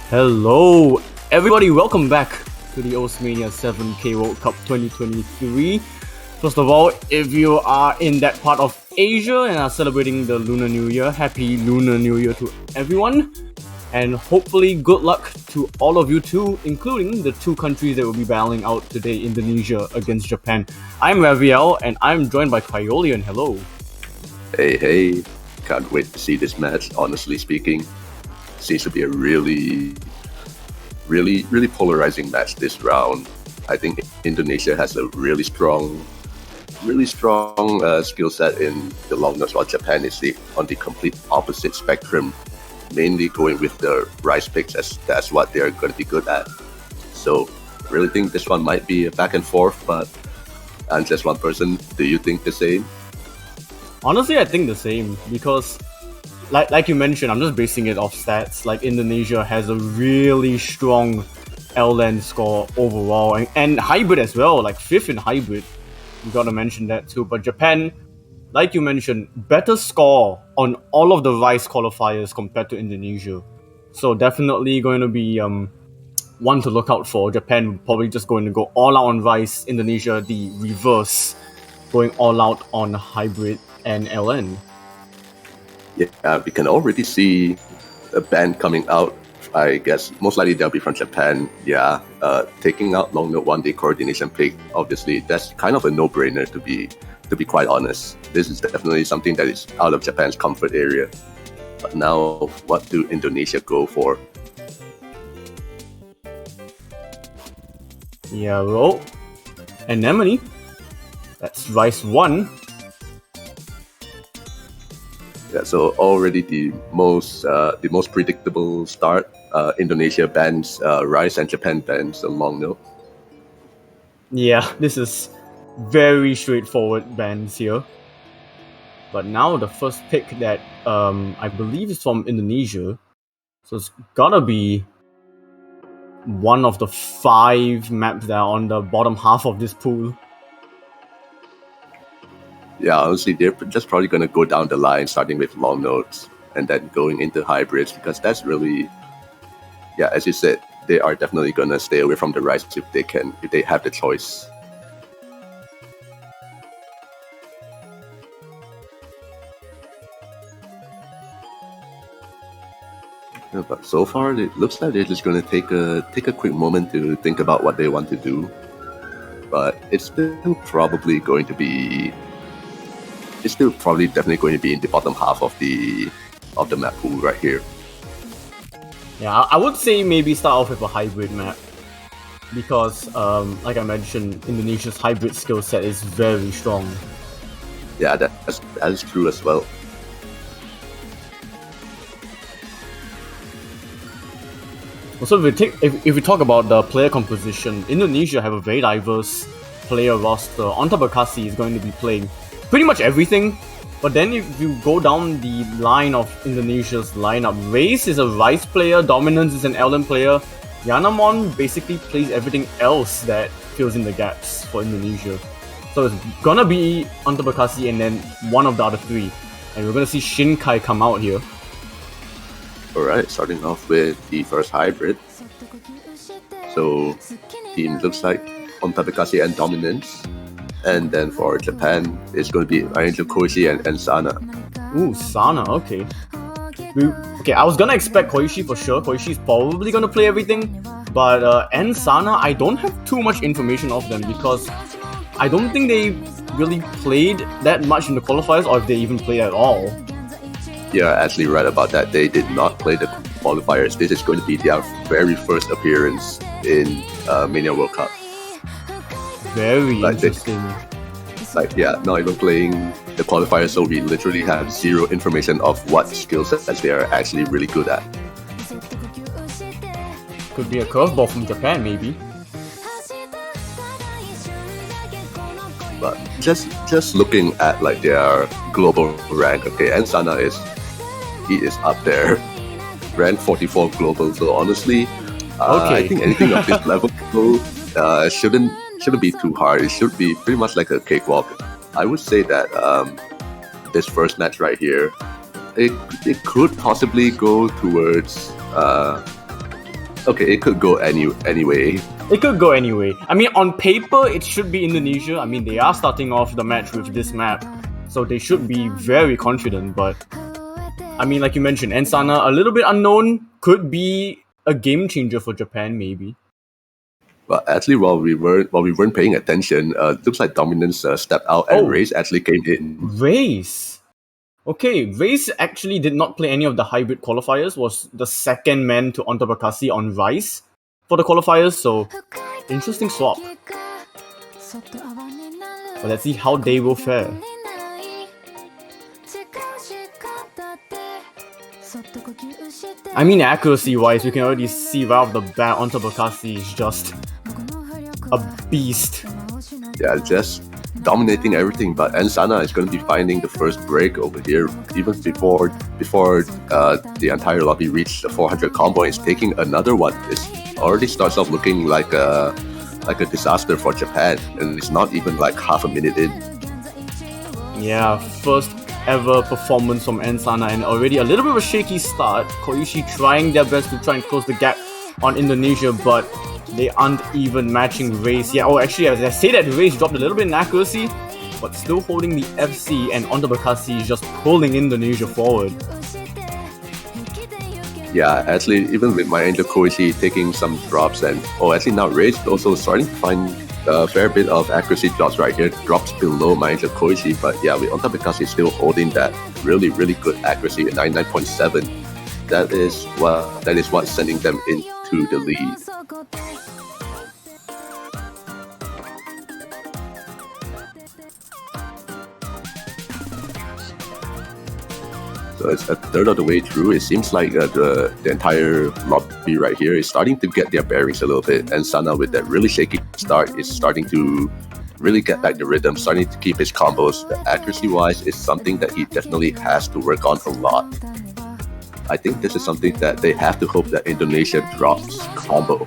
Hello, everybody. Welcome back to the Mania 7K World Cup 2023. First of all, if you are in that part of Asia and are celebrating the Lunar New Year, Happy Lunar New Year to everyone. And hopefully good luck to all of you too, including the two countries that will be battling out today, Indonesia against Japan. I'm Raviel and I'm joined by Kyolian. Hello. Hey, can't wait to see this match, honestly speaking. Seems to be a really polarizing match this round. I think Indonesia has a really strong skill set in the long nose, while Japan is on the complete opposite spectrum, mainly going with the rice picks as that's what they're going to be good at. So, really think this one might be a back and forth, but I'm just one person. Do you think the same? Honestly, I think the same because, like you mentioned, I'm just basing it off stats. Like Indonesia has a really strong LN score overall, and hybrid as well, like 5th in hybrid. You gotta mention that too. But Japan, like you mentioned, better score on all of the rice qualifiers compared to Indonesia. So definitely going to be one to look out for. Japan probably just going to go all out on rice. Indonesia the reverse, going all out on hybrid and LN. Yeah, we can already see a band coming out. I guess most likely they'll be from Japan. Yeah, taking out long note 1-day coordination pick. Obviously, that's kind of a no-brainer to be quite honest. This is definitely something that is out of Japan's comfort area. But now, what do Indonesia go for? Yeah, well, Anemone. That's rice 1. Yeah, so already the most predictable start. Indonesia bans rice and Japan bans a long note. Yeah, this is very straightforward bans here. But now the first pick that I believe is from Indonesia, so it's gotta be one of the 5 maps that are on the bottom half of this pool. Yeah, honestly, they're just probably going to go down the line, starting with long notes and then going into hybrids, because that's really, yeah, as you said, they are definitely going to stay away from the rice if they have the choice. Yeah, but so far, it looks like they're just going to take a quick moment to think about what they want to do. But it's still probably definitely going to be in the bottom half of the map pool right here. Yeah, I would say maybe start off with a hybrid map because, like I mentioned, Indonesia's hybrid skill set is very strong. Yeah, that is true as well. Also, if we talk about the player composition, Indonesia have a very diverse player roster. Bekasi is going to be playing pretty much everything. But then if you go down the line of Indonesia's lineup, Race is a rice player, Dominance is an LM player, Yanamon basically plays everything else that fills in the gaps for Indonesia. So it's gonna be Bekasi and then one of the other 3. And we're gonna see Shinkai come out here. Alright, starting off with the first hybrid. So, team looks like Bekasi and Dominance. And then for Japan, it's going to be Angel Koishi and Sana. Ooh, Sana, okay. Okay, I was gonna expect Koishi for sure. Koishi's probably gonna play everything. But and Sana, I don't have too much information of them because I don't think they really played that much in the qualifiers, or if they even played at all. Yeah, actually right about that. They did not play the qualifiers. This is going to be their very first appearance in Mania World Cup. Very interesting. Not even playing the qualifiers, so we literally have zero information of what skill sets they are actually really good at. Could be a curveball from Japan, maybe. But just looking at like their global rank, okay, and Sana is up there, rank 44 global. So honestly, I think anything of this level shouldn't be too hard. It should be pretty much like a cakewalk. I would say that this first match right here, it could possibly go towards Okay, it could go anyway. It could go anyway. I mean, on paper, it should be Indonesia. I mean, they are starting off the match with this map, so they should be very confident. But I mean, like you mentioned, Ensana, a little bit unknown, could be a game changer for Japan, maybe. But actually, while we weren't paying attention, looks like Dominance stepped out and Race actually came in. Race. Okay, Race actually did not play any of the hybrid qualifiers. Was the second man to Onto Bakassi on Rice for the qualifiers. So interesting swap. But let's see how they will fare. I mean, accuracy-wise, we can already see right off the bat, Onto Bakassi is just a beast. Yeah, just dominating everything. But Ensana is going to be finding the first break over here, even before the entire lobby reached the 400 combo. And it's taking another one. It already starts off looking like a disaster for Japan, and it's not even like half a minute in. Yeah, first ever performance from Ensana, and already a little bit of a shaky start. Koichi trying their best to try and close the gap on Indonesia, but they aren't even matching Race. Yeah, oh, actually, as I say that, Race dropped a little bit in accuracy, but still holding the FC, and Onto Bakassi is just pulling Indonesia forward. Yeah, actually, even with my Angel Koichi taking some drops, and actually now Race also starting to find a fair bit of accuracy drops right here, drops below my Angel Koichi, but yeah, with Onto Bakassi still holding that really, really good accuracy at 99.7. That is what's sending them into the lead. So it's a third of the way through. It seems like the entire lobby right here is starting to get their bearings a little bit. And Sana, with that really shaky start, is starting to really get back the rhythm, starting to keep his combos. The accuracy-wise is something that he definitely has to work on a lot. I think this is something that they have to hope that Indonesia drops combo.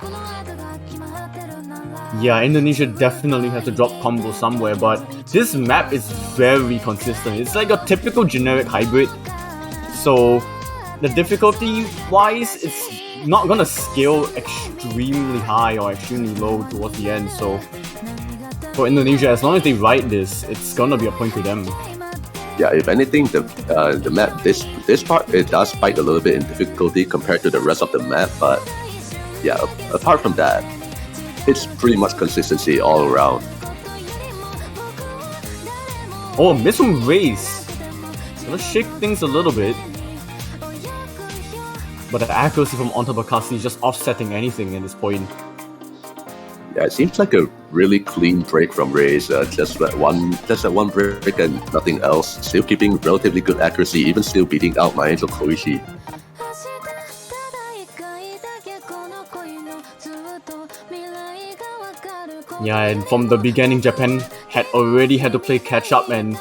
Yeah, Indonesia definitely has to drop combo somewhere, but this map is very consistent. It's like a typical generic hybrid. So the difficulty-wise, it's not gonna scale extremely high or extremely low towards the end. So for Indonesia, as long as they ride this, it's gonna be a point to them. Yeah, if anything, the map this part, it does spike a little bit in difficulty compared to the rest of the map. But yeah, apart from that, it's pretty much consistency all around. Oh, miss from Race. Gonna shake things a little bit. But the accuracy from Onto Bakassi is just offsetting anything at this point. Yeah, it seems like a really clean break from Race. Just that one break and nothing else. Still keeping relatively good accuracy, even still beating out my Angel Koichi. Yeah, and from the beginning, Japan had already had to play catch up, and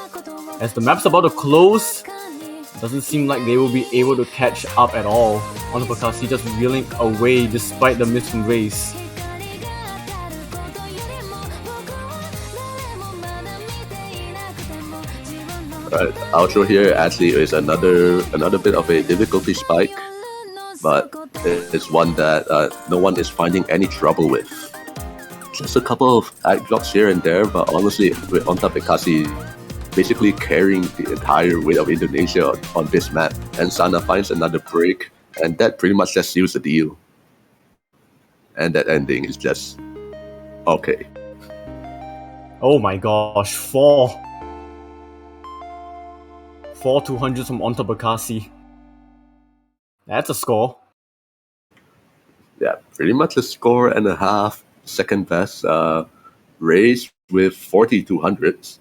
as the map's about to close, doesn't seem like they will be able to catch up at all. Onto Bakassi just reeling away despite the miss from Race. Outro here actually is another bit of a difficulty spike, but it's one that no one is finding any trouble with. Just a couple of ag drops here and there, but honestly, with Onto Bakassi basically carrying the entire weight of Indonesia on this map, and Sana finds another break, and that pretty much just seals the deal. And that ending is just okay. Oh my gosh, four 200s from Onto Bakassi. That's a score. Yeah, pretty much a score and a half. Second best Race with 40 200s.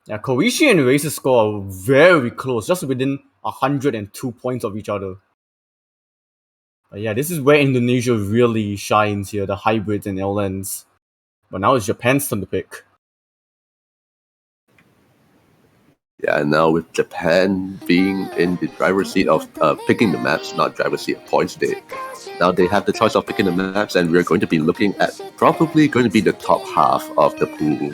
Yeah, Koichi and Race's score are very close, just within 102 points of each other. But yeah, this is where Indonesia really shines here, the hybrids and LNs. But now it's Japan's turn to pick. Yeah, and now with Japan being in the driver's seat of picking the maps, not driver's seat of points, now they have the choice of picking the maps, and we're going to be looking at probably going to be the top half of the pool.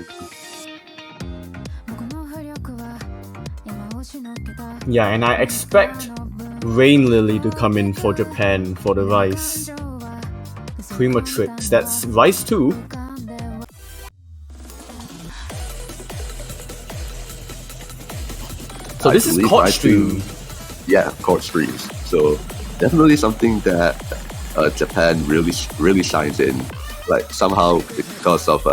Yeah, and I expect Rain Lily to come in for Japan for the Rice. Prematrix, that's Rice 2. So this is court stream. Yeah, court streams. So definitely something that Japan really shines in. Like somehow because of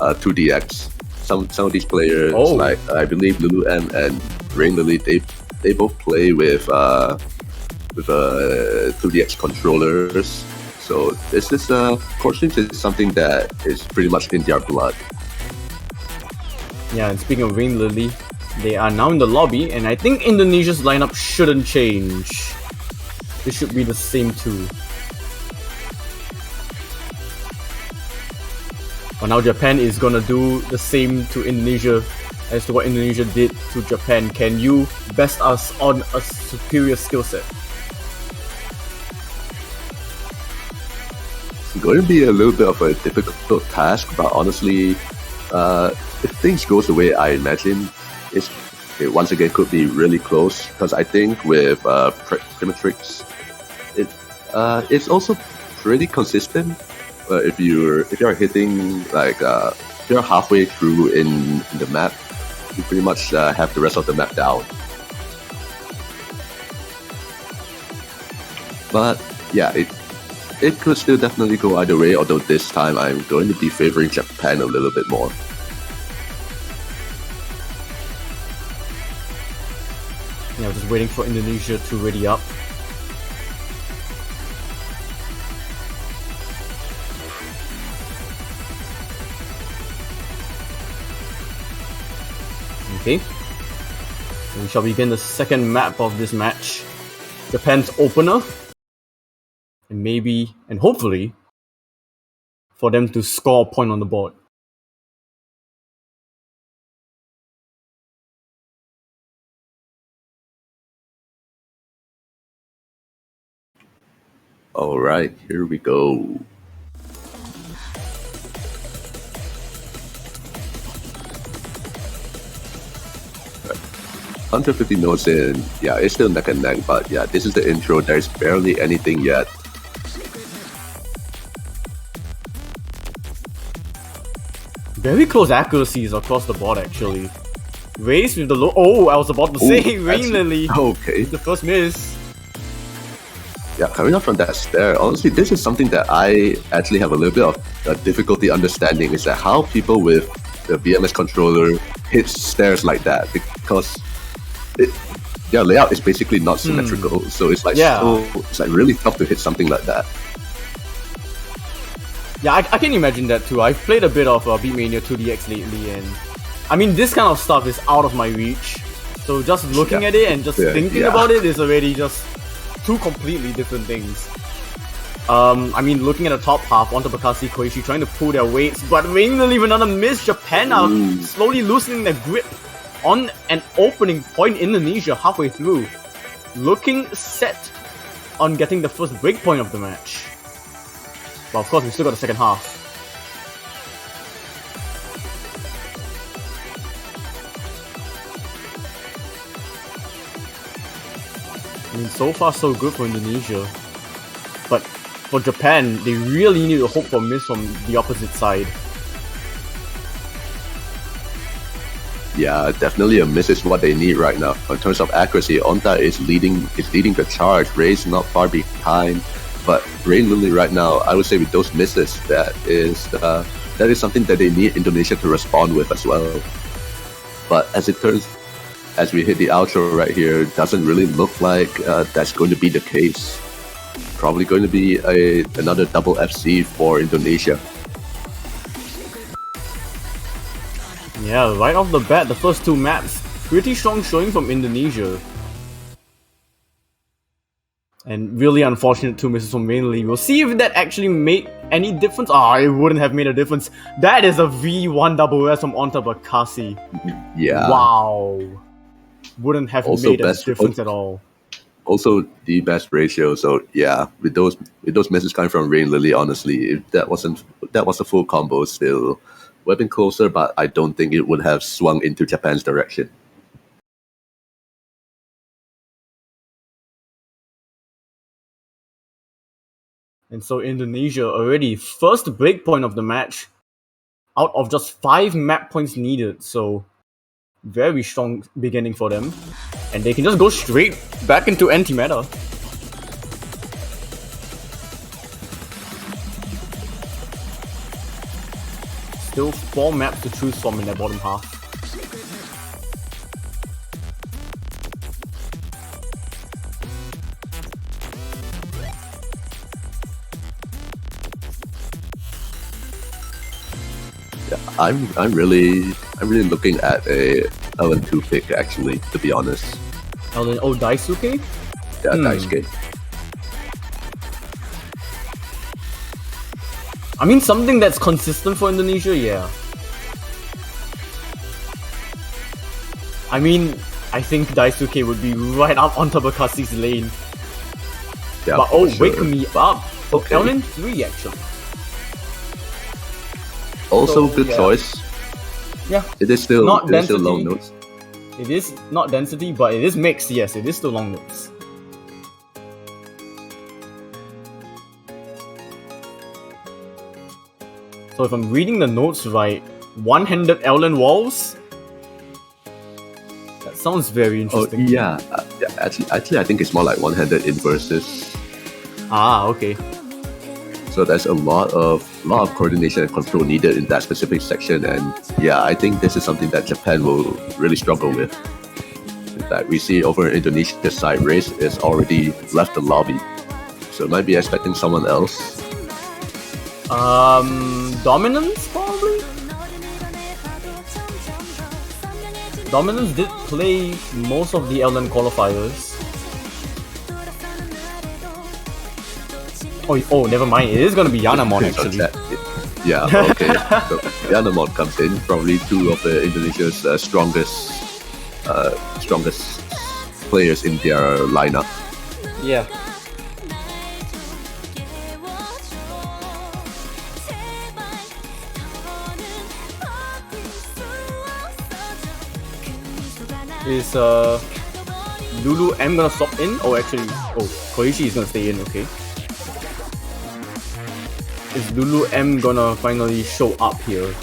2DX, some of these players, like I believe Lulu M and Rain Lily, they both play with 2DX controllers. So this is court streams is something that is pretty much in their blood. Yeah, and speaking of Rain Lily, they are now in the lobby, and I think Indonesia's lineup shouldn't change. This should be the same too. But now Japan is gonna do the same to Indonesia as to what Indonesia did to Japan. Can you best us on a superior skill set? It's going to be a little bit of a difficult task, but honestly, if things goes the way I imagine, it once again could be really close. Because I think with Prematrix, it's also pretty consistent. If you're hitting like if you're halfway through in the map, you pretty much have the rest of the map down. But yeah, it could still definitely go either way, although this time I'm going to be favoring Japan a little bit more. Yeah, just waiting for Indonesia to ready up. Okay. We shall begin the second map of this match. Japan's opener. And maybe, and hopefully, for them to score a point on the board. Alright, here we go. Right. 150 notes in, yeah, it's still neck and neck, but yeah, this is the intro, there's barely anything yet. Very close accuracies across the board actually. Race with the low. Oh, I was about to say Rain Lily. Okay. The first miss. Yeah, coming up from that stair, honestly, this is something that I actually have a little bit of difficulty understanding, is that how people with the BMS controller hit stairs like that, because their layout is basically not symmetrical, so it's like it's like really tough to hit something like that. Yeah, I can imagine that too. I've played a bit of Beat Mania 2DX lately, and I mean, this kind of stuff is out of my reach. So just looking at it and just thinking about it is already just two completely different things. I mean, looking at the top half, Onta Bakassi, Koichi trying to pull their weights, but Rain Lily with another miss. Japan are slowly loosening their grip on an opening point. Indonesia halfway through, looking set on getting the first break point of the match. But of course, we still got the second half. I mean, so far so good for Indonesia. But for Japan, they really need to hope for a miss from the opposite side. Yeah, definitely a miss is what they need right now. In terms of accuracy, Onta is leading the charge. Ray's not far behind. But Rain Lily right now, I would say with those misses, that is something that they need Indonesia to respond with as well. But as it turns, as we hit the outro right here, doesn't really look like that's going to be the case. Probably going to be another double FC for Indonesia. Yeah, right off the bat, the first two maps, pretty strong showing from Indonesia. And really unfortunate two misses from Rain Lily. We'll see if that actually made any difference. It wouldn't have made a difference. That is a V1SS from Onta Bakassi. Yeah. Wow. Wouldn't have made a difference at all. Also the best ratio. So yeah, with those misses coming from Rain Lily, honestly, if that was a full combo, still would have been closer, but I don't think it would have swung into Japan's direction. And so Indonesia already first breakpoint of the match out of just 5 map points needed. So very strong beginning for them. And they can just go straight back into anti-meta. Still 4 maps to choose from in their bottom half. Yeah, I'm really looking at a LN2 pick actually, to be honest. Oh, Daisuke? Yeah, Daisuke. I mean, something that's consistent for Indonesia, yeah. I mean, I think Daisuke would be right up on Tabakasi's lane. Yeah, but wake me up. Okay. LN3 actually. Also, So, good yeah. choice. Yeah. It is still Not it is still density. long notes. It is not density, but it is mixed. Yes, it is still long notes. So if I'm reading the notes right, one-handed LN walls? That sounds very interesting. Oh yeah, actually, I think it's more like one-handed inverses. Ah, okay. So there's a lot of coordination and control needed in that specific section, and yeah, I think this is something that Japan will really struggle with. In fact, we see over Indonesia's side, Race is already left the lobby, so might be expecting someone else. Dominance probably? Dominance did play most of the LN qualifiers. Oh, never mind. It is gonna be Yanamon actually. Yeah, okay. So Yanamon comes in, probably two of the Indonesia's strongest players in their lineup. Yeah. Is Lulu M gonna swap in? Oh, actually, Koichi is gonna stay in. Okay. Is Lulu M gonna finally show up here?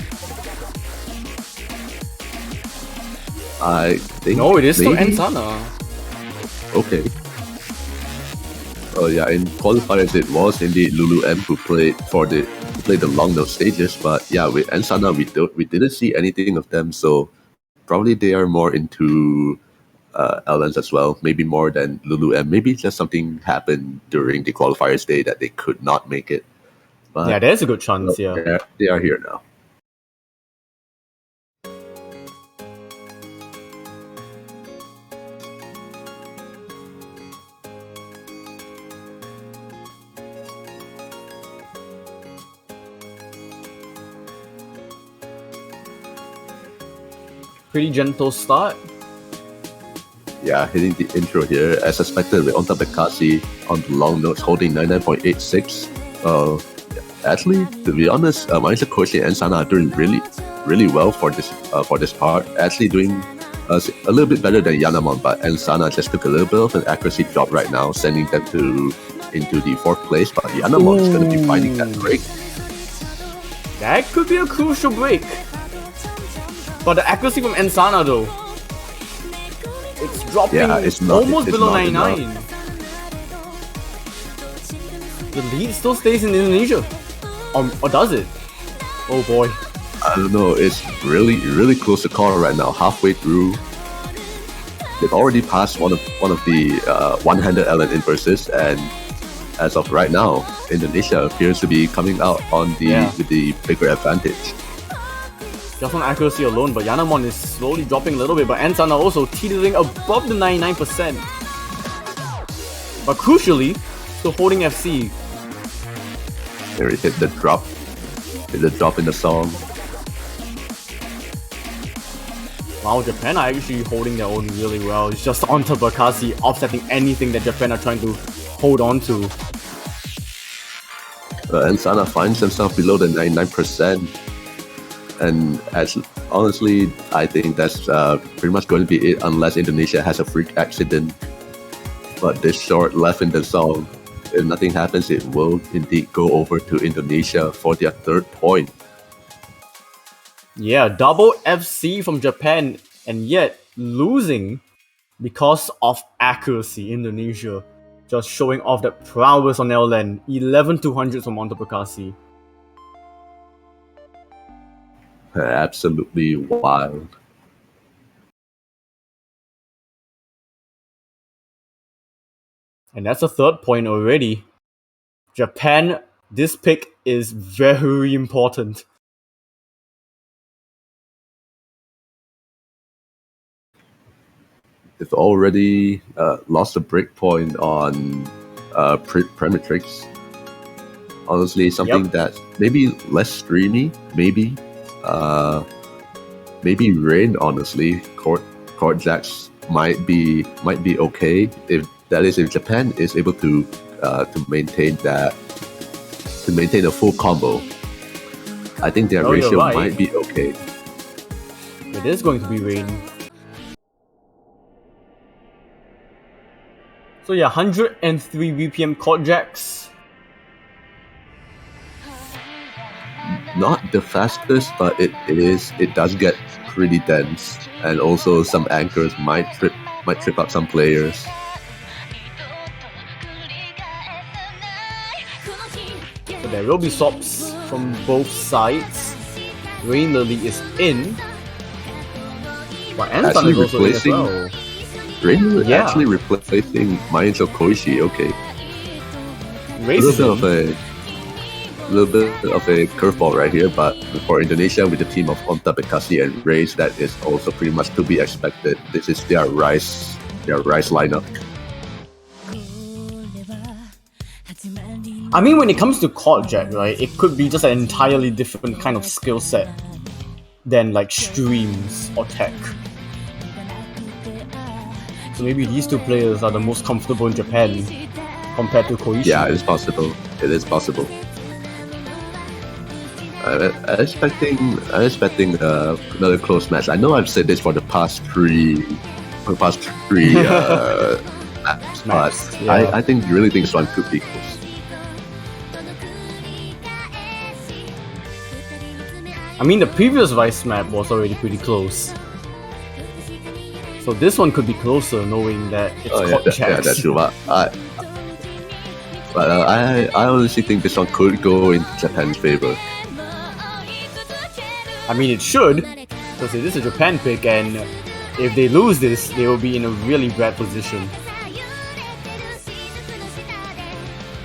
I think No, it is still maybe? Ensana. Okay. Oh yeah, in qualifiers it was indeed Lulu M who played the long note stages, but yeah, with Ensana we didn't see anything of them, so probably they are more into LNs as well, maybe more than Lulu M. Maybe just something happened during the qualifiers day that they could not make it. But Yeah, there's a good chance. Yeah. they are here now. Pretty gentle start. Yeah, hitting the intro here as expected with Onta Bekasi on the long notes holding 99.86. Actually, to be honest, Marisa Koshi and Sana are doing really well for this part. Actually doing a little bit better than Yanamon, but Ensana just took a little bit of an accuracy drop right now, sending them into the 4th place. But Yanamon is going to be finding that break. That could be a crucial break. But the accuracy from Ensana though, it's dropping almost below 99. The lead still stays in Indonesia. Or does it? Oh boy. I don't know, it's really close to call right now. Halfway through, they've already passed one of the one-handed LN inverses, and as of right now, Indonesia appears to be coming out with the bigger advantage. Just on accuracy alone, but Yanamon is slowly dropping a little bit, but Ensana also teetering above the 99%. But crucially, still holding FC. There he hit the drop. Hit the drop in the song. Wow, Japan are actually holding their own really well. It's just onto Bakasi offsetting anything that Japan are trying to hold on to. Ensana finds himself below the 99%. And honestly, I think that's pretty much going to be it unless Indonesia has a freak accident. But this short left in the song if nothing happens, it will indeed go over to Indonesia for their third point. Yeah, double FC from Japan, and yet losing because of accuracy. Indonesia just showing off that prowess on LN. 11-200 from Montepaschi. Absolutely wild. And that's a third point already. Japan, this pick is very important. They've already lost a break point on Premitrix. Honestly, something that's maybe less streamy, maybe Rain. Honestly, court jacks might be okay if Japan is able to maintain a full combo. I think their ratio might be okay. It is going to be Rain. So yeah, 103 BPM court jacks. Not the fastest, but it does get pretty dense, and also some anchors might trip up some players. So there will be swaps from both sides. Rain Lily is in, but Anton is also in as well. Rain Lily actually replacing Maencho Koishi. Okay, a little bit of a curveball right here, but for Indonesia with the team of Onta, Bekasi, and Rays, that is also pretty much to be expected. This is their rice lineup. I mean, when it comes to court jack, right, it could be just an entirely different kind of skill set than like streams or tech. So maybe these two players are the most comfortable in Japan compared to Koichi. Yeah, it is possible. I'm expecting another close match. I know I've said this for the past three maps, but I really think this one could be close. I mean, the previous Vice map was already pretty close. So this one could be closer, knowing that it's court jacks. Yeah, that's true. But I honestly think this one could go in Japan's favor. I mean, it should, because it is a Japan pick, and if they lose this, they will be in a really bad position.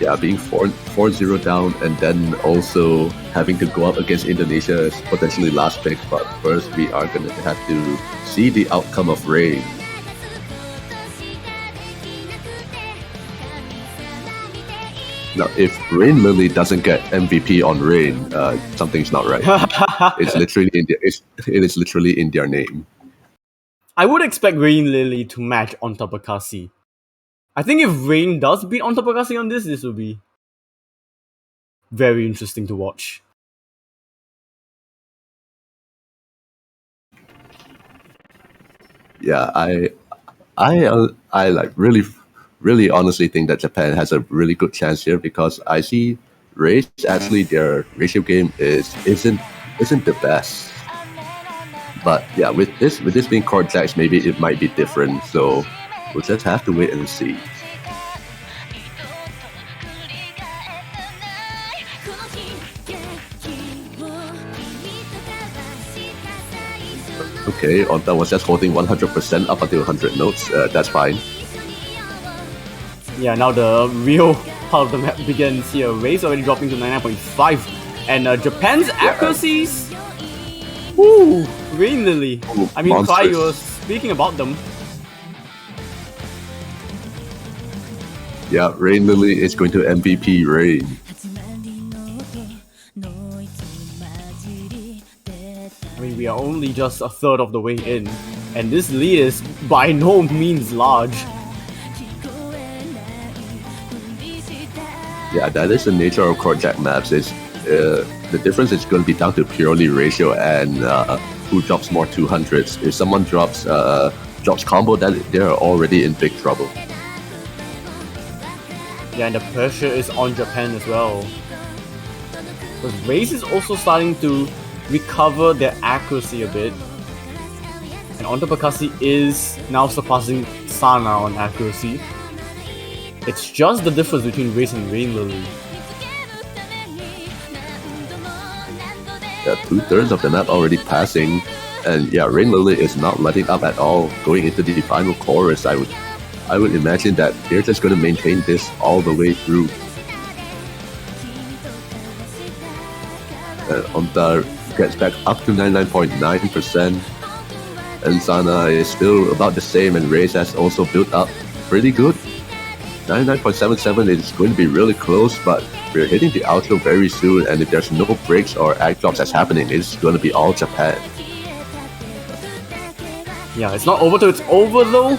Yeah, being 4-0 down, and then also having to go up against Indonesia as potentially last pick. But first, we are going to have to see the outcome of Rain. Now, if Rain Lily doesn't get MVP on Rain, something's not right. It is literally in their name. I would expect Rain Lily to match Montepaschi. I think if Rain does beat Montepaschi on this will be very interesting to watch. Yeah, I like really honestly think that Japan has a really good chance here, because I see Rays actually their ratio game isn't the best. But yeah, with this being court jacks, maybe it might be different. So we'll just have to wait and see. Okay, Onta was just holding 100% up until 100 notes. That's fine. Yeah, now the real part of the map begins here. Rays already dropping to 99.5, and Japan's accuracies. Woo! Rain Lily. I mean, Kai, you were speaking about them. Yeah, Rain Lily is going to MVP Rain. I mean, we are only just a third of the way in, and this lead is by no means large. Yeah, that is the nature of court jack maps. The difference is going to be down to purely ratio and who drops more 200s. If someone drops combo, that they're already in big trouble. Yeah, and the pressure is on Japan as well. But Race is also starting to recover their accuracy a bit. And Onto Bakassi is now surpassing Sana on accuracy. It's just the difference between Race and Rain Lily. Yeah, 2/3 of the map already passing, and yeah, Rain Lily is not letting up at all. Going into the final chorus, I would imagine that they're just going to maintain this all the way through. Onta gets back up to 99.9%, and Sana is still about the same, and Race has also built up pretty good. 99.77 is going to be really close, but we're hitting the outro very soon, and if there's no breaks or act drops that's happening, it's going to be all Japan. Yeah, it's not over till it's over though.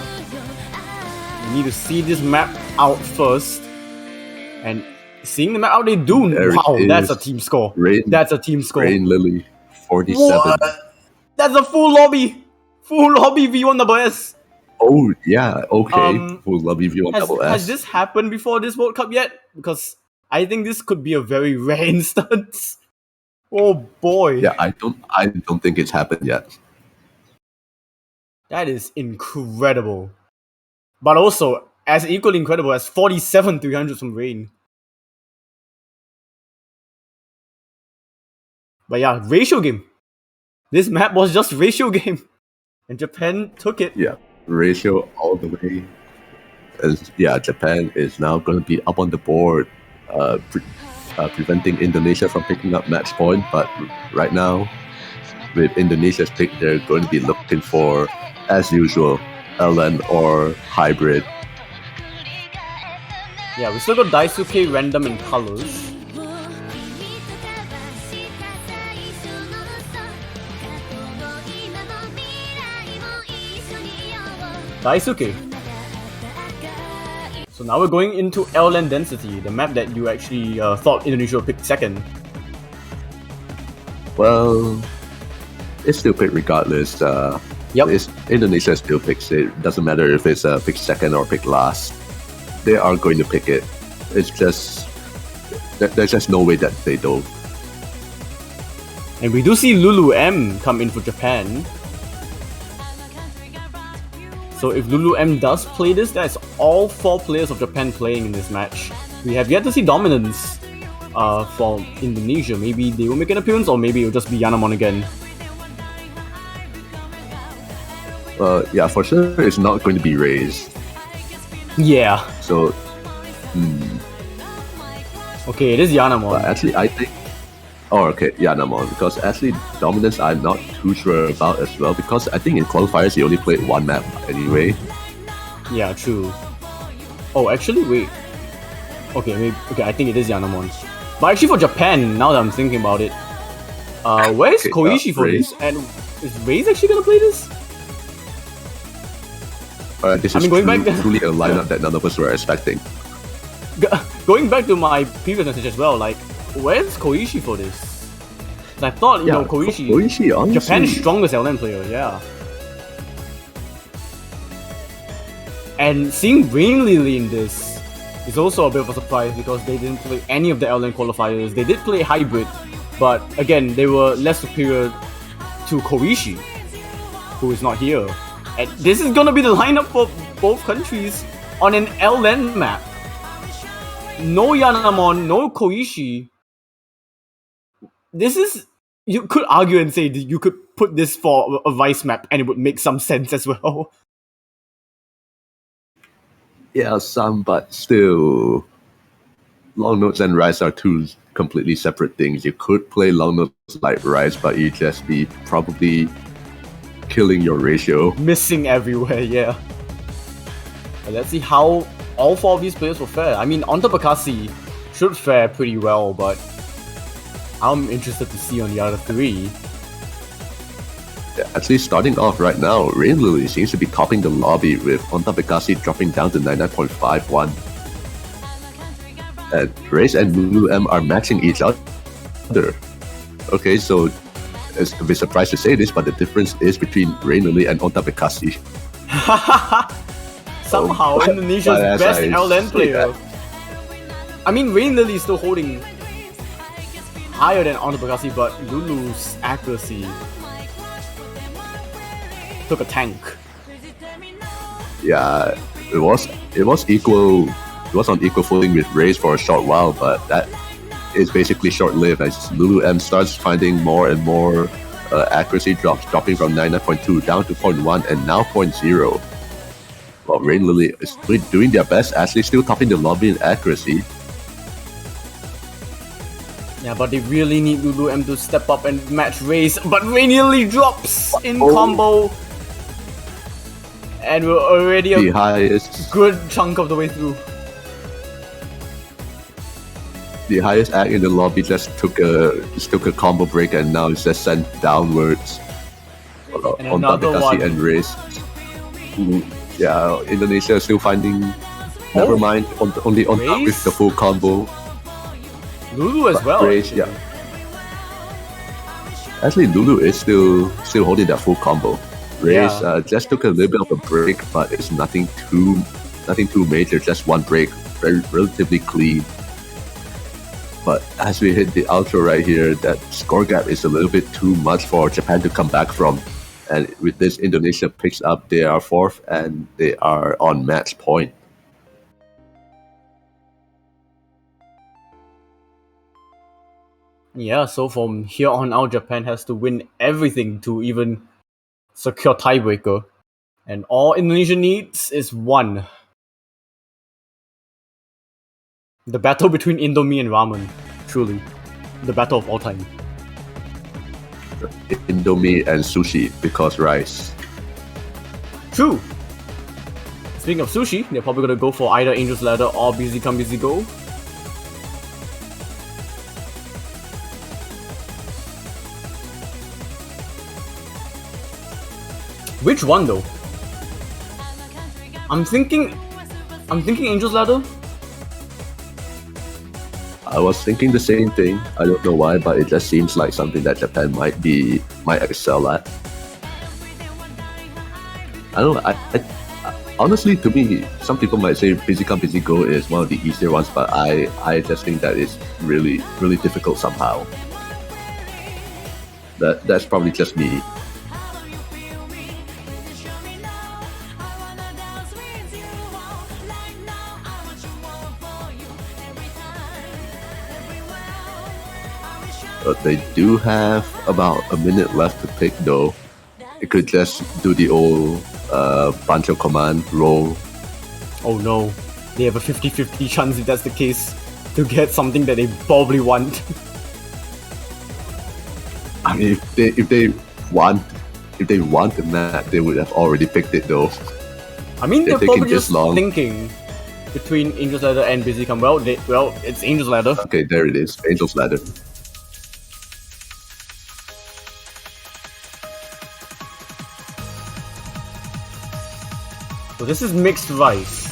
We need to see this map out first. And seeing the map out, they do. There Wow, that's a team score. That's a team score. Rain Lily, 47. What? That's a full lobby. Full lobby V1SS. Oh, yeah, okay. Full lobby V1 double S. Has this happened before this World Cup yet? Because I think this could be a very rare instance. Oh boy. Yeah, I don't think it's happened yet. That is incredible. But also, as equally incredible as 47 300s from Rain. But yeah, ratio game. This map was just ratio game. And Japan took it. Yeah, ratio all the way. And yeah, Japan is now going to be up on the board, preventing Indonesia from picking up match point. But right now, with Indonesia's pick, they're going to be looking for, as usual, LN or hybrid. Yeah, we still got Daisuke random in colors. Daisuke. So now we're going into LN Density, the map that you actually thought Indonesia would pick second. Well, it's still picked regardless. Indonesia still picks it. Doesn't matter if it's picked second or picked last. They are going to pick it. It's just there's just no way that they don't. And we do see Lulu M come in for Japan. So if Lulu M does play this, that's all 4 players of Japan playing in this match. We have yet to see dominance from Indonesia. Maybe they will make an appearance, or maybe it will just be Yanamon again. Yeah, for sure it's not going to be raised. Yeah. So, okay, it is Yanamon. But actually, I think. Oh, okay, Yanamon. Because actually, dominance I'm not too sure about as well. Because I think in qualifiers he only played 1 map anyway. Yeah, true. Oh, actually, wait. Okay, I think it is Yanamon. But actually, for Japan, now that I'm thinking about it, where is Koichi for this? And is Raze actually gonna play this? This is truly a lineup that none of us were expecting. Going back to my previous message as well, like, where's Koichi for this? I thought, Koichi, honestly, Japan's strongest LN player, yeah. And seeing Rain Lily in this is also a bit of a surprise because they didn't play any of the LN qualifiers. They did play hybrid, but again, they were less superior to Koichi, who is not here. And this is gonna be the lineup for both countries on an LN map. No Yanamon, no Koichi. This is... You could argue and say that you could put this for a Vice map and it would make some sense as well. Yeah, some, but still. Long notes and Rise are 2 completely separate things. You could play long notes like Rise, but you'd just be probably killing your ratio. Missing everywhere, yeah. But let's see how all 4 of these players will fare. I mean, Onto Bakassi should fare pretty well, but I'm interested to see on the other 3. Yeah, actually, starting off right now, Rain Lily seems to be topping the lobby with Onta Bakassi dropping down to 99.51. And Raze and Lulu M are matching each other. Okay, so it's a bit surprised to say this, but the difference is between Rain Lily and Onta Bakassi. Somehow, Indonesia's best LN player I mean, Rain Lily is still holding higher than Honor Bakassi, but Lulu's accuracy took a tank. Yeah, it was equal. It was on equal footing with Raze for a short while, but that is basically short-lived as Lulu M starts finding more and more accuracy drops, dropping from 99.2 down to 0.1 and now 0.0. Well, Rain Lily is doing their best, actually still topping the lobby in accuracy. Yeah, but they really need Lulu M to step up and match Raze. But Rain Lily drops in combo. And we're already the highest good chunk of the way through. The highest act in the lobby just took a combo break and now it's just sent downwards on Tabekasi and Raze. Yeah, Indonesia is still finding. Never mind, only on top with the full combo. Lulu as well. Raze, yeah. Actually, Lulu is still holding that full combo. Raze just took a little bit of a break, but it's nothing too major. Just one break, relatively clean. But as we hit the outro right here, that score gap is a little bit too much for Japan to come back from. And with this, Indonesia picks up. They are fourth and they are on match point. Yeah, so from here on out, Japan has to win everything to even secure tiebreaker. And all Indonesia needs is one. The battle between Indomie and ramen. Truly. The battle of all time. Indomie and sushi, because rice. True. Speaking of sushi, they're probably gonna go for either Angel's Ladder or Busy Come Busy Go. Which one though? I'm thinking Angel's Ladder. I was thinking the same thing. I don't know why, but it just seems like something that Japan might excel at. I don't know. I honestly, to me, some people might say Busy Come Busy Go is one of the easier ones, but I just think that it's really difficult somehow. That's probably just me. But they do have about a minute left to pick though. It could just do the old Bancho command roll. Oh no, they have a 50-50 chance if that's the case to get something that they probably want. I mean, if they want the map, they would have already picked it though. I mean, they're probably just thinking between Angel's Ladder and Busy Come. Well, it's Angel's Ladder. Okay, there it is, Angel's Ladder. So this is mixed rice.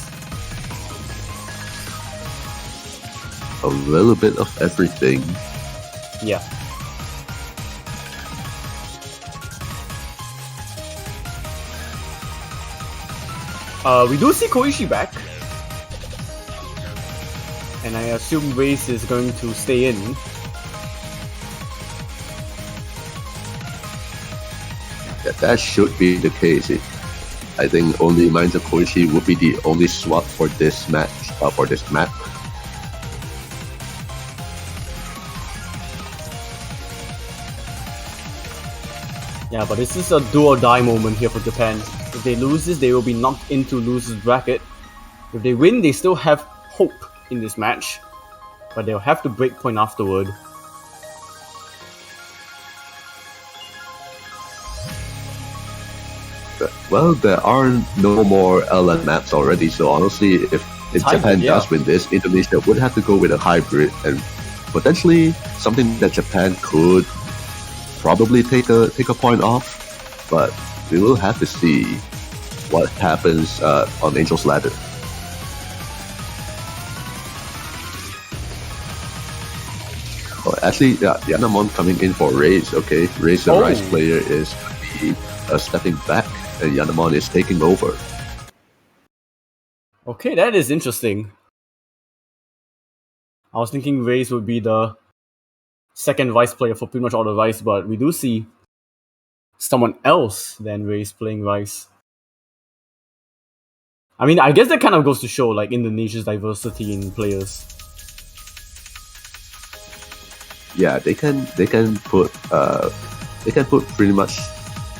A little bit of everything. Yeah. We do see Koichi back. And I assume Race is going to stay in. That should be the case. I think only Minds of Koichi would be the only swap for this match, for this map. Yeah, but this is a do or die moment here for Japan. If they lose this, they will be knocked into losers bracket. If they win, they still have hope in this match, but they'll have to break point afterward. Well, there are no more LN maps already, so honestly, if Japan does win this, Indonesia would have to go with a hybrid and potentially something that Japan could probably take a point off, but we will have to see what happens on Angel's Ladder. Oh, actually, Yanamon coming in for Raze. Okay, Raze, the Rice player, is stepping back, and Yanamon is taking over. Okay, that is interesting. I was thinking Race would be the second Rice player for pretty much all the Rice, but we do see someone else than Race playing Rice. I mean, I guess that kind of goes to show like Indonesia's diversity in players. Yeah, they can put pretty much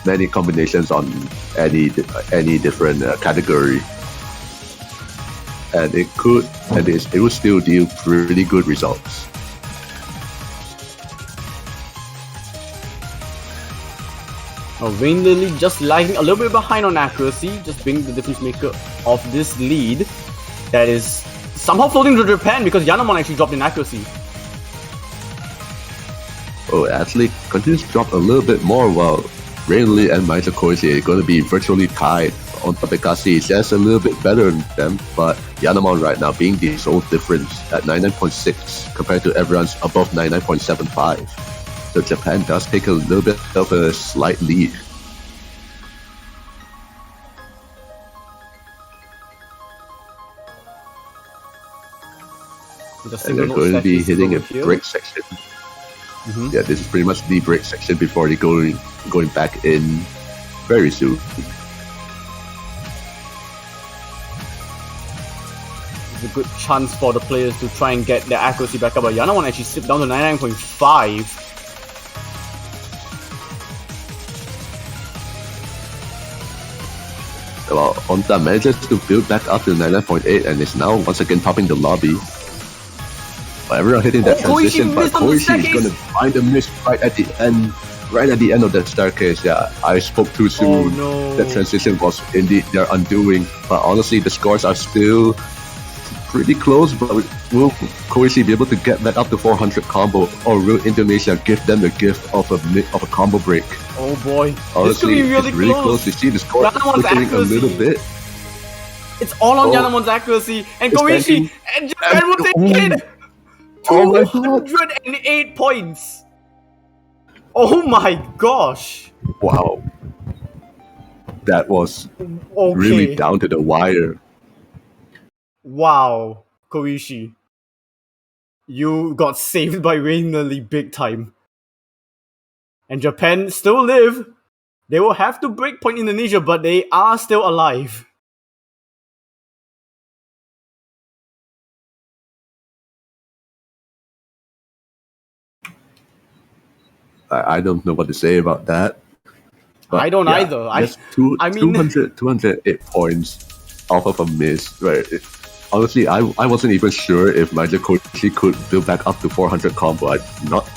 many combinations on any different category, and it will still deal pretty good results. Oh, Rain Lily just lagging a little bit behind on accuracy, just being the difference maker of this lead. That is somehow floating to Japan because Yanamon actually dropped in accuracy. Oh, it actually continues to drop a little bit more while Rain Lily and Maisa Koichi are going to be virtually tied. On Tabekasi is just a little bit better than them, but Yanamon right now being the sole difference at 99.6 compared to everyone's above 99.75. So Japan does take a little bit of a slight lead. And they're going to be hitting a break section. Yeah, this is pretty much the break section before they going back in very soon. It's a good chance for the players to try and get their accuracy back up, but Yanamon actually slipped down to 99.5. Well, Onta manages to build back up to 99.8 and is now once again topping the lobby. But everyone hitting that transition, but Koichi is going to find a miss right at the end of that staircase. Yeah, I spoke too soon. Oh no. That transition was indeed their undoing. But honestly, the scores are still pretty close. But will Koichi be able to get back up to 400 combo, or will Indonesia give them the gift of a combo break? Oh boy, honestly, this could be really close. You see the score flickering a little bit. It's all on Yanamon's accuracy, and Koichi and Japan will take it. 208 points. Oh my gosh. Wow. That was really down to the wire. Wow, Koichi. You got saved by Rain Lily big time. And Japan still live. They will have to break point Indonesia, but they are still alive. I don't know what to say about that. But I don't either. I mean, 208 points off of a miss. Right. Honestly, I wasn't even sure if Maisa Koichi could build back up to 400 combo. I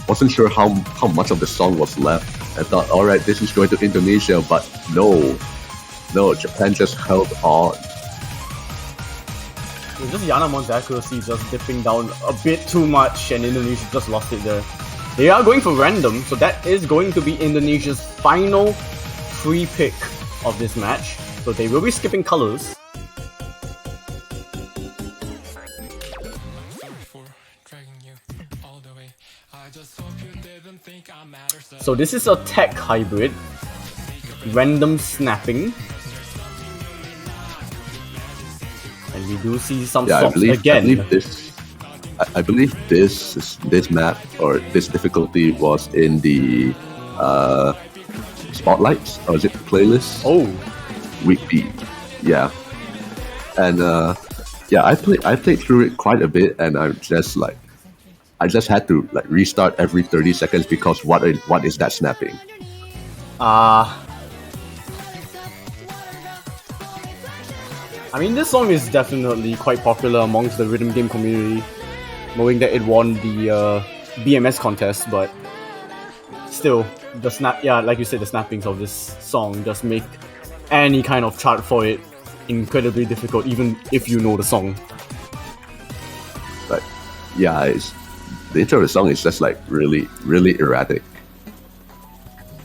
wasn't sure how much of the song was left. I thought, alright, this is going to Indonesia, but no, Japan just held on. It was just Yanamon's accuracy just dipping down a bit too much, and Indonesia just lost it there. They are going for random, so that is going to be Indonesia's final free pick of this match. So they will be skipping colors. So this is a tech hybrid, random snapping, and we do see some stops again. I believe this map or this difficulty was in the spotlights, or is it playlist? Oh, week B, yeah, and I played through it quite a bit, and I just had to restart every 30 seconds because what is that snapping? I mean, this song is definitely quite popular amongst the rhythm game community, knowing that it won the BMS contest, but still, like you said, the snappings of this song just make any kind of chart for it incredibly difficult, even if you know the song. But yeah, the intro of the song is just really, really erratic.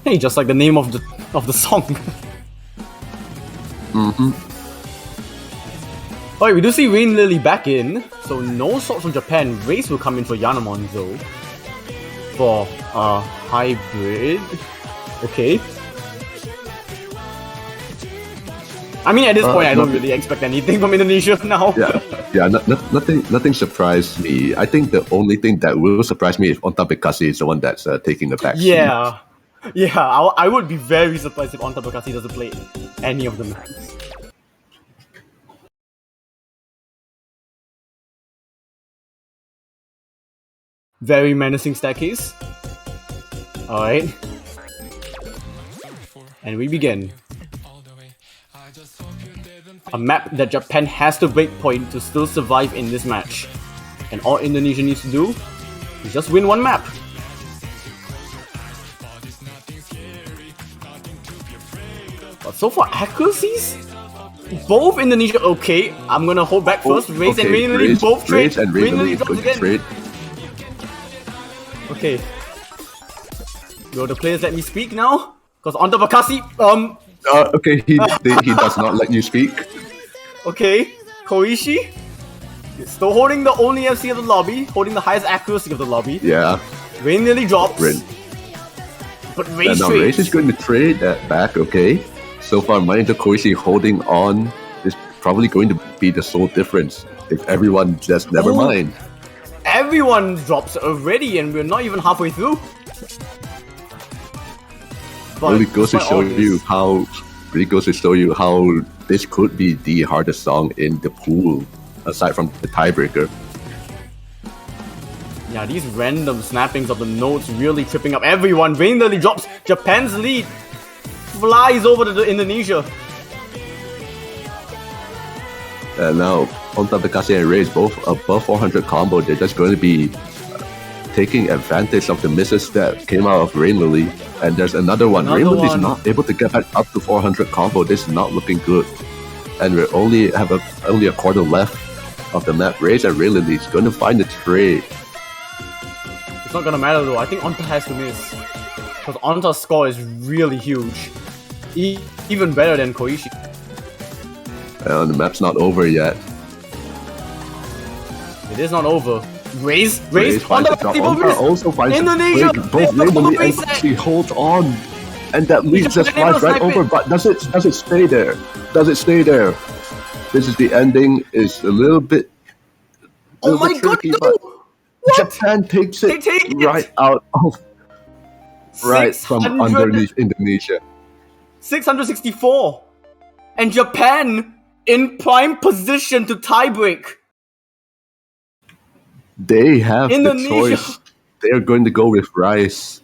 Hey, just like the name of the song. Alright, we do see Rain Lily back in, so no sword from Japan. Race will come in for Yanamon though. For hybrid. Okay. I mean, at this point, I don't nothing- really expect anything from Indonesia now. Nothing surprised me. I think the only thing that will surprise me is Onta Bekasi is the one that's taking the back seat. Yeah, I would be very surprised if Onta Bekasi doesn't play any of the maps. Very menacing staircase. Alright. And we begin. A map that Japan has to break point to still survive in this match. And all Indonesia needs to do is just win one map. But so far, accuracies? Both Indonesia okay. I'm gonna hold back first. Raze and Rain both trade. Raze and Rain Rain drops going to again. trade. Okay. Will the players let me speak now? Because Onta Bekasi, Okay, he does not let you speak. okay. Koishi is still holding the only FC of the lobby, holding the highest accuracy of the lobby. Yeah. Rain nearly drops. Rain. But Raze Now trades. Race is going to trade that back, okay? So far, Manager Koichi holding on is probably going to be the sole difference. If everyone just never mind. Everyone drops already and we're not even halfway through. But Really goes to despite show all you how this could be the hardest song in the pool, aside from the tiebreaker. Yeah, these random snappings of the notes really tripping up everyone. Rain nearly drops. Japan's lead flies over to Indonesia. And now, Onta Bekasi and Raze both above 400 combo. They're just going to be taking advantage of the misses that came out of Rain Lily. And there's another one. Rain Lily is not able to get back up to 400 combo. This is not looking good. And we only have only a quarter left of the map. Raze and Rain Lily is going to find the trade. It's not gonna matter though. I think Onta has to miss. Because Onta's score is really huge. Even better than Koishi. And the map's not over yet. It is not over. Raze, finds the drop. Onta also finds Indonesia! the break. Both Rain Lily and Koichi hold on. And that lead just flies right over. But does it stay there? Does it stay there? This is the ending. Is a little bit. Oh my god, tricky, no! but What? Japan takes it They take it! right out of right from 600 underneath Indonesia. 664! And Japan in prime position to tiebreak. They have Indonesia. the choice. They're going to go with Rice.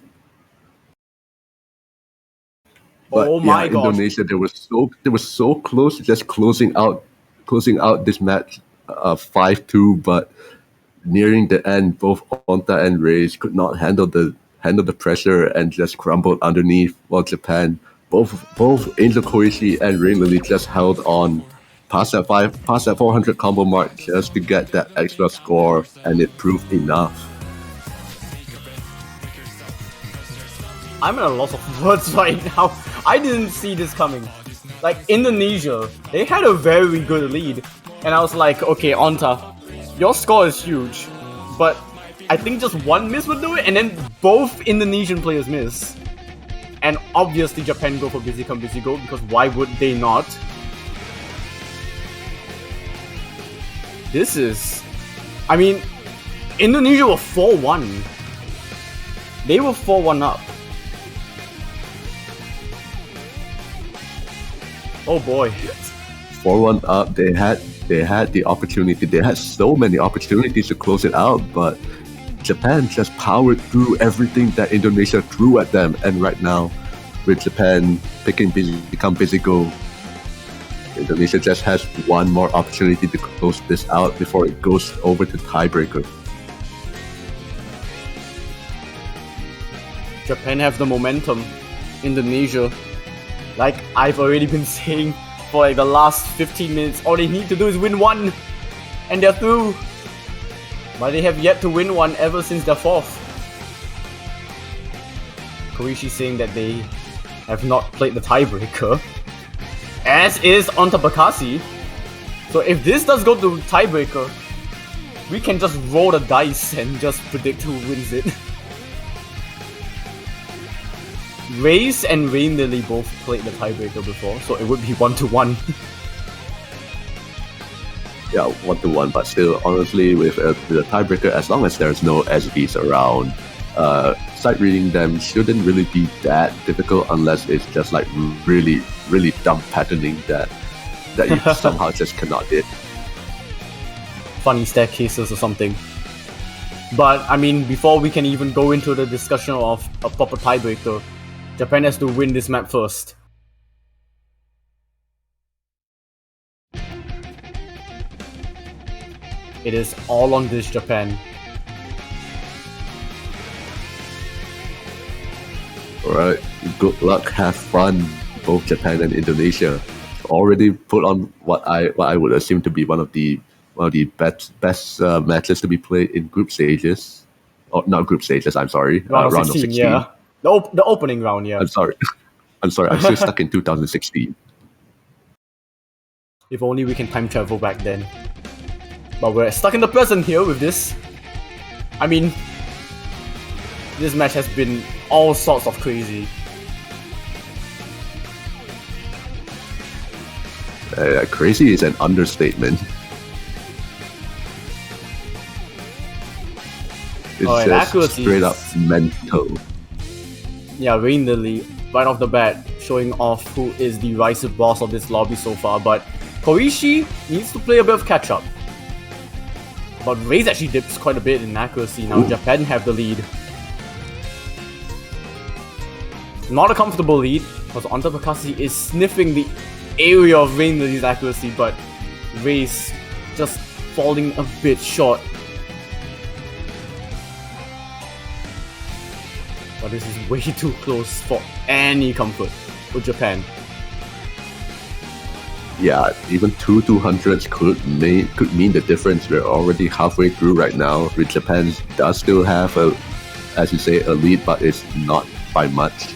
But Oh my god. Indonesia, they were so close to just closing out this match 5-2, but nearing the end, both Onta and Raze could not handle the pressure and just crumbled underneath, while Japan, both Angel Koichi and Rain Lily just held on past that 400 combo mark just to get that extra score, and it proved enough. I'm at a loss of words right now. I didn't see this coming. Like, Indonesia, they had a very good lead. And I was like, okay, Onta, your score is huge. But I think just one miss would do it, and then both Indonesian players miss. And obviously Japan go for busy come busy go, because why would they not? This is... I mean, Indonesia were 4-1. They were 4-1 up. Oh boy. 4-1 up, they had the opportunity. They had so many opportunities to close it out, but Japan just powered through everything that Indonesia threw at them. And right now, with Japan picking become busy go, Indonesia just has one more opportunity to close this out before it goes over to tiebreaker. Japan have the momentum. Indonesia, like I've already been saying for like the last 15 minutes, all they need to do is win one and they're through. But they have yet to win one ever since their fourth. Koichi saying that they have not played the tiebreaker, as is Onta Bekasi. So if this does go to tiebreaker, we can just roll the dice and just predict who wins it. Raze and Rain Lily both played the tiebreaker before, so it would be 1-1. Yeah, 1-1, but still, honestly, with the tiebreaker, as long as there's no SVs around, sight reading them shouldn't really be that difficult unless it's just like really, really dumb patterning that you somehow just cannot hit. Funny staircases or something. But I mean, before we can even go into the discussion of a proper tiebreaker, Japan has to win this map first. It is all on this Japan. Alright, good luck, have fun, both Japan and Indonesia. Already put on what I would assume to be one of the best matches to be played in group stages. Or not group stages, I'm sorry. Round of 16, yeah. The opening round, yeah. I'm sorry. I'm still stuck in 2016. If only we can time travel back then. But we're stuck in the present here with this. I mean, this match has been all sorts of crazy. Crazy is an understatement. It's just straight up mental. Yeah, Rain Lily, right off the bat, showing off who is the rising boss of this lobby so far, but Koishi needs to play a bit of catch up. But Raze actually dips quite a bit in accuracy now. Ooh. Japan have the lead. Not a comfortable lead, because Onta Bakassi is sniffing the area of Rain Lily's accuracy, but Raze just falling a bit short. But this is way too close for any comfort for Japan. Yeah, even 200s could mean the difference. We're already halfway through right now. With Japan does still have as you say, a lead, but it's not by much.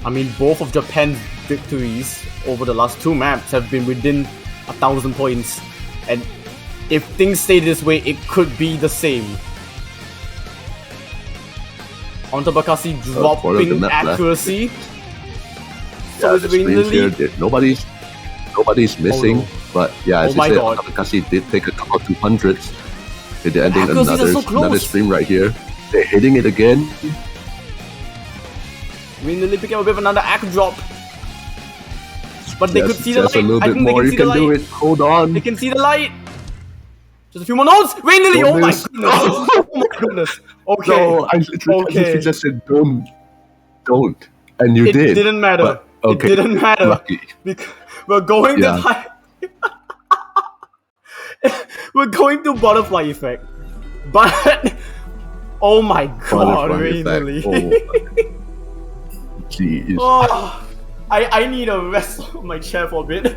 I mean, both of Japan's victories over the last two maps have been within 1,000 points, and if things stay this way, it could be the same. Onta Bakassi dropping accuracy. Yeah, the screens here, nobody's missing, but yeah, as you said, Bakassi did take a couple of 200s. They're ending another stream right here. They're hitting it again. Rain Lily picking up a bit of another act drop. But they could see the light. A little bit more. You can do it. Hold on. They can see the light. Just a few more notes. Rain Lily. Oh my goodness. Oh my goodness. Okay. No, I literally just said don't. And you did. It didn't matter. But, okay. It didn't matter. Lucky. We're going to we're going to butterfly effect. But oh my god, Rain Lily. Jeez. Oh, I need a rest on my chair for a bit.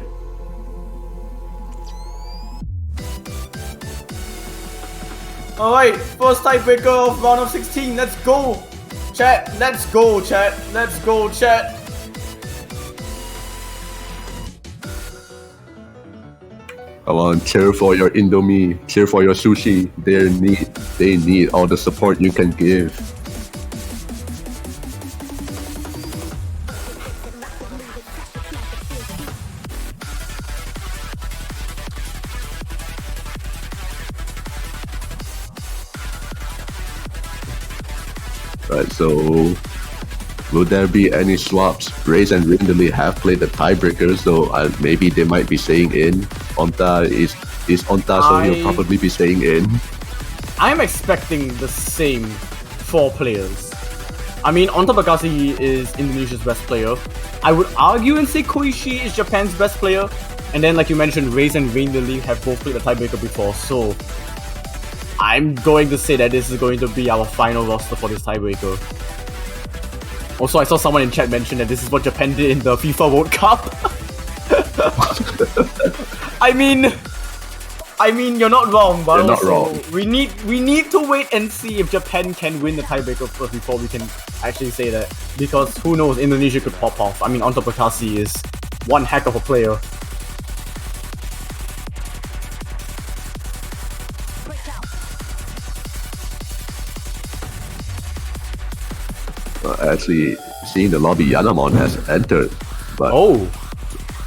Alright, first tiebreaker of round of 16. Let's go, chat. Let's go, chat. Let's go, chat. Come on, cheer for your Indomie, cheer for your sushi. They need all the support you can give. Right, so will there be any swaps? Raze and Rain Lily have played the tiebreakers, so maybe they might be staying in. Onta is Onta, so he'll probably be staying in. I'm expecting the same 4 players. I mean, Onta Bakassi is Indonesia's best player. I would argue and say Koishi is Japan's best player. And then, like you mentioned, Raze and Rain Lily have both played the tiebreaker before, so I'm going to say that this is going to be our final roster for this tiebreaker. Also, I saw someone in chat mention that this is what Japan did in the FIFA World Cup. I mean, you're not wrong, but you're not wrong. We need to wait and see if Japan can win the tiebreaker first before we can actually say that. Because who knows, Indonesia could pop off. I mean, Onta Bakassi is one heck of a player. actually seeing the lobby. Yanamon has entered, but Oh,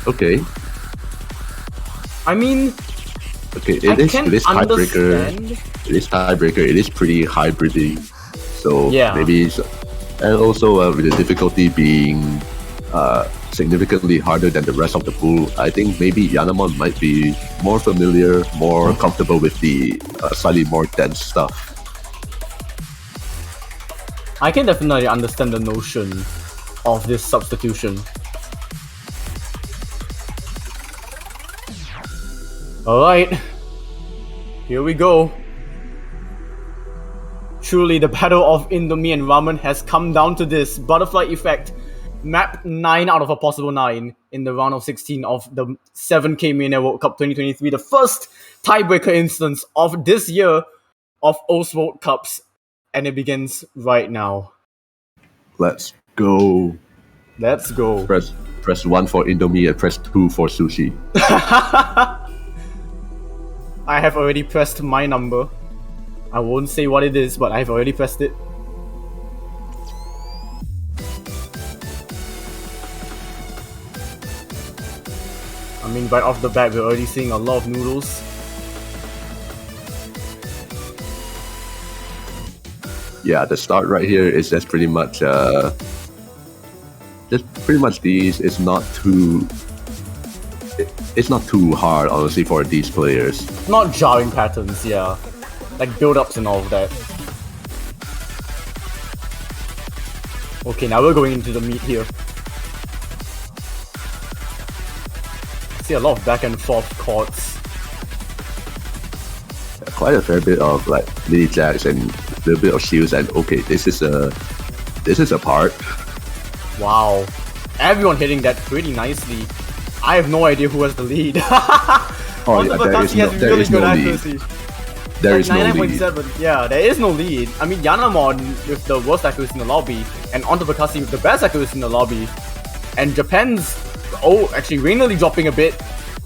okay. I mean, Okay, I it is can tiebreaker. understand. It is tiebreaker. It is pretty hybridy. So Yeah. maybe and also with the difficulty being significantly harder than the rest of the pool, I think maybe Yanamon might be more familiar, more comfortable with the slightly more dense stuff. I can definitely understand the notion of this substitution. Alright, here we go. Truly, the battle of Indomie and Ramen has come down to this butterfly effect. Map 9 out of a possible 9 in the round of 16 of the 7K Mania World Cup 2023. The first tiebreaker instance of this year of OS World Cups. And it begins right now. Let's go. Let's go. Press 1 for Indomie and press 2 for sushi. I have already pressed my number. I won't say what it is, but I've already pressed it. I mean, right off the bat, we're already seeing a lot of noodles. Yeah, the start right here is just pretty much these. It's not too hard, honestly, for these players. Not jarring patterns, yeah. Like build-ups and all of that. Okay, now we're going into the meat here. See a lot of back and forth chords. Quite a fair bit of like mini jacks and a little bit of shields, and okay, this is a part. Wow. Everyone hitting that pretty nicely. I have no idea who has the lead. Oh yeah, there is no lead. There is no lead. 99.7. Yeah, there is no lead. I mean, Yanamon with the worst accuracy in the lobby, and Onto Bakassi with the best accuracy in the lobby. And Japan's, actually, randomly dropping a bit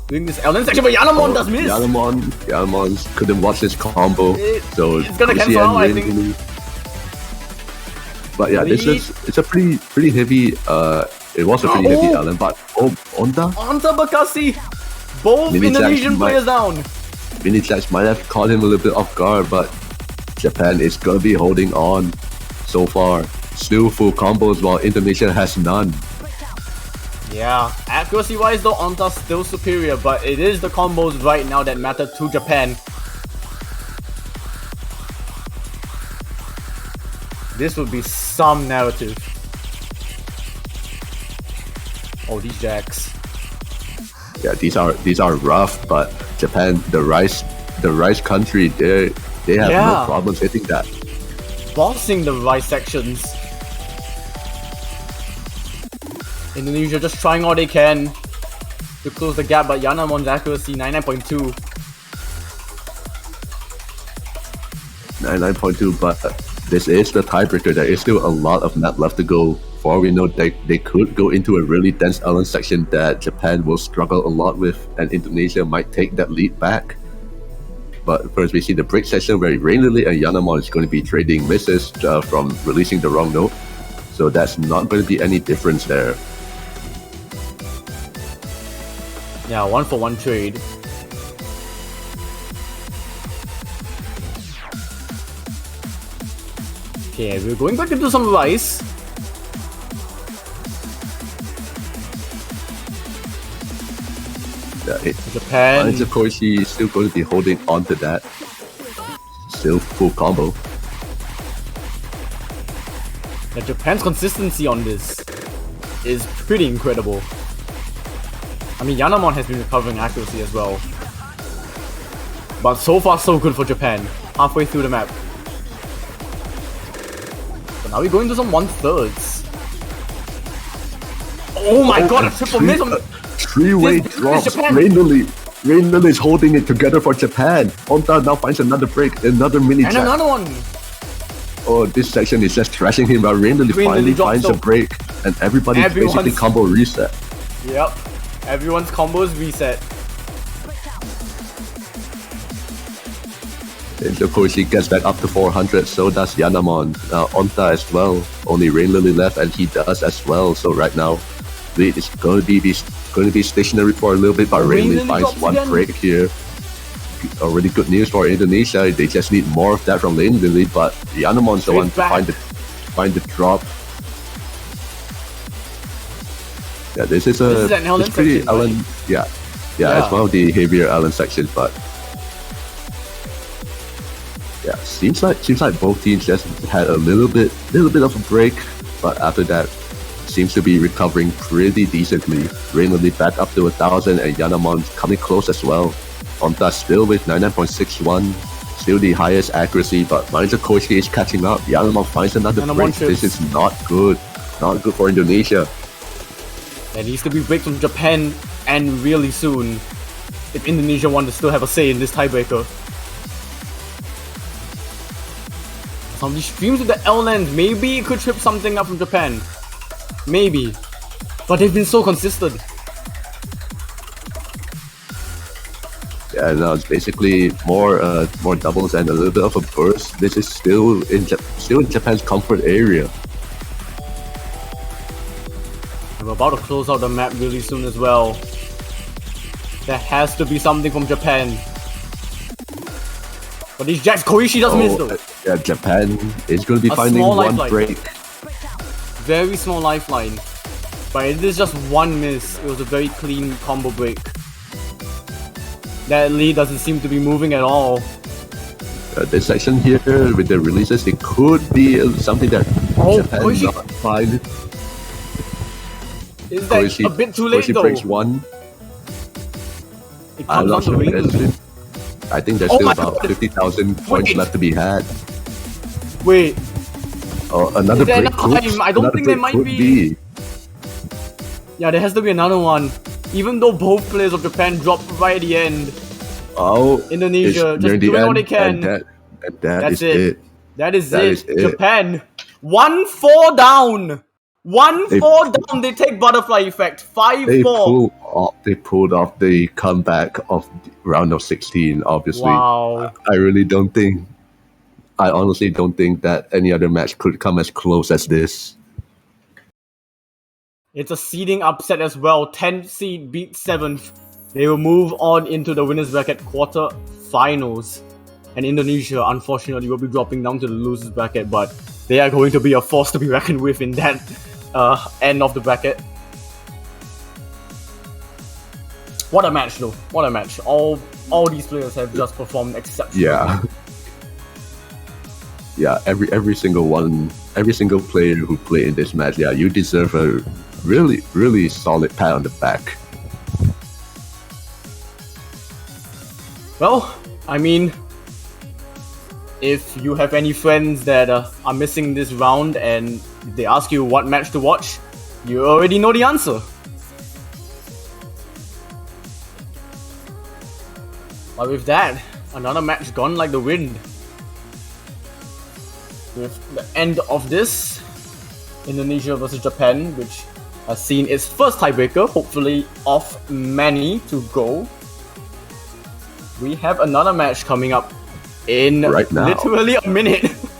doing this LN section, but Yanamon does miss! Yanamon couldn't watch this combo, so it's gonna cancel out, I think. But yeah, it's a pretty heavy, it was a pretty heavy LN, but Onta Bakassi! Both Indonesian players down! Mini Jacks might have caught him a little bit off guard, but Japan is gonna be holding on so far. Still full combos while Indonesia has none. Yeah, accuracy-wise though, Onta's still superior, but it is the combos right now that matter to Japan. This would be some narrative. Oh, these jacks. Yeah, these are rough, but Japan, the rice country, they have no problems hitting that. Bossing the rice sections. Indonesia just trying all they can to close the gap, but Yanamon's accuracy 99.2. 99.2, but this is the tiebreaker. There is still a lot of map left to go. For all we know, they could go into a really dense island section that Japan will struggle a lot with, and Indonesia might take that lead back. But first, we see the break session where Rain Lily and Yanamon is going to be trading misses from releasing the wrong note. So that's not going to be any difference there. Yeah, 1-for-1 trade. Okay, we're going back into some rice. Japan. Koichi is still going to be holding on to that. Still full combo. Yeah, Japan's consistency on this is pretty incredible. I mean, Yanamon has been recovering accuracy as well. But so far, so good for Japan. Halfway through the map. So now we're going to some 1/3. Oh my god, a triple miss on... Three-way drops. Rain Lily is holding it together for Japan. Onta now finds another break, another mini and jack. Another one. Oh, this section is just trashing him, but Rain Lily finally finds a break, and everybody's basically combo reset. Yep, everyone's combos reset. And Koichi gets back up to 400, so does Yanamon. Onta as well. Only Rain Lily left, and he does as well. So right now, it's going to be stationary for a little bit, but Rain Lily finds one break here. Already good news for Indonesia. They just need more of that from Rain Lily, but Yanamon's the one to find the drop. Yeah, this is it's pretty Allen. Right? Yeah, it's one of the heavier Allen sections, but yeah, seems like both teams just had a little bit of a break, but after that, seems to be recovering pretty decently. Rain Lily back up to 1,000, and Yanamon coming close as well. Onta still with 99.61, still the highest accuracy, but Manager Koichi is catching up. Yanamon finds another break. This is not good for Indonesia. There needs to be breaks from Japan, and really soon, if Indonesia want to still have a say in this tiebreaker. Some of these streams with the L-Land, maybe it could trip something up from Japan. Maybe. But they've been so consistent. Yeah, no, it's basically more doubles and a little bit of a burst. This is still in Japan's comfort area. We're about to close out the map really soon as well. There has to be something from Japan. But these jacks, Koichi does miss though. Yeah, Japan is going to be finding one break. Very small lifeline. But it is just one miss. It was a very clean combo break. That lead doesn't seem to be moving at all. This section here with the releases, it could be something that Japan Koichi not find. Is that Koichi, a bit too late though? Breaks one. It comes on the ring. I think there's still about 50,000 points left to be had. Wait. Oh, another break. I don't think there might be. Yeah, there has to be another one. Even though both players of Japan dropped right at the end. Oh, Indonesia just doing what they can. And that's it. That is it. Japan 1-4 down. 1-4 down. They take butterfly effect. 5-4. They pulled off the comeback of round of 16. Obviously, wow. I honestly don't think that any other match could come as close as this. It's a seeding upset as well. 10th seed beats 7th. They will move on into the winners bracket quarter-finals. And Indonesia, unfortunately, will be dropping down to the losers bracket, but they are going to be a force to be reckoned with in that end of the bracket. What a match, though. What a match. All these players have just performed exceptionally. Yeah, every single player who played in this match, yeah, you deserve a really, really solid pat on the back. Well, I mean, if you have any friends that are missing this round and they ask you what match to watch, you already know the answer. But with that, another match gone like the wind. With the end of this, Indonesia versus Japan, which has seen its first tiebreaker, hopefully off many to go. We have another match coming up in right now. Literally a minute.